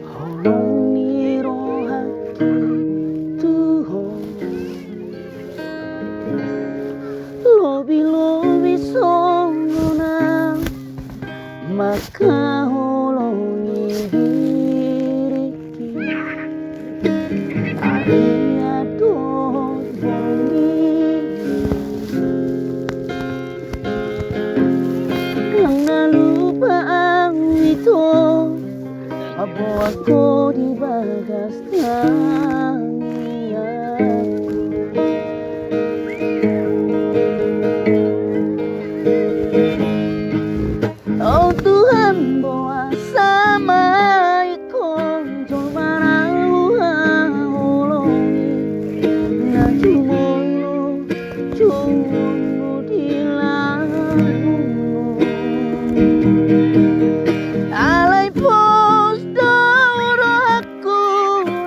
Holoniro haki tuho lobi songona maka holongi hiriki aria dot bongi karena lupa ang ito abo ako di bagas tangian. Oh Tuhan bawa sama ikon jolmarau haolongi na cumolo di laguno alay pos doro aku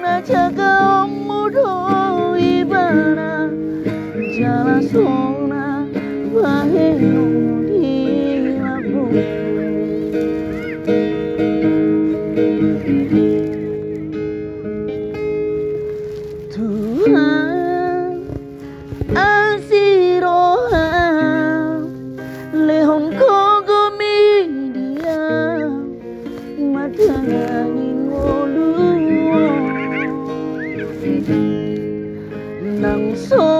na jaga mudo ibana jala sona baheno di laguno. Tuhan asiroha lehon kogo media matangani ngoluo nangso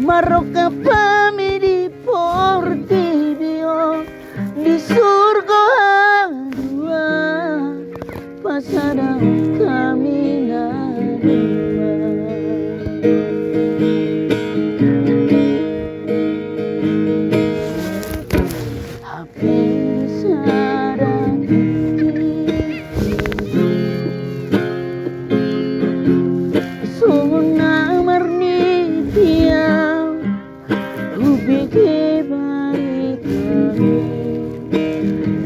maroka pami di portibio di surga dua pasada kami nadua hape sarati sona marni tiang ubi ke baitani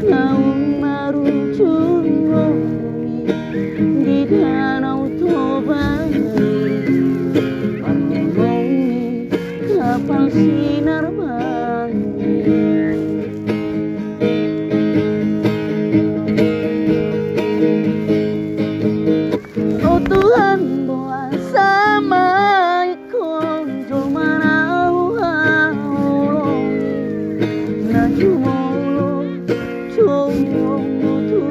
laung maru cungomi di danau Tobani parmongi kapal sinar banjir. Oh Tuhan bawa sama ikon jolmarau haolongi na cumolo tulaguno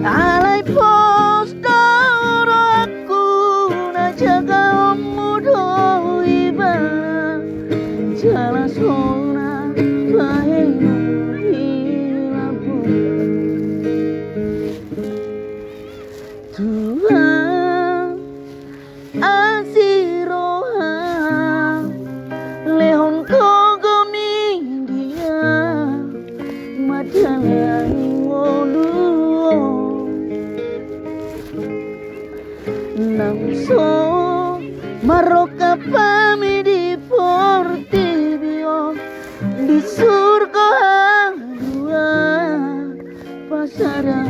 alay pos doro aku na jaga mudo ibana jala sona baheno ilabuno. Tuhan asiroha lehon kogo media madalani ngoluo nangso maroka pami di portibio di surga dua pasada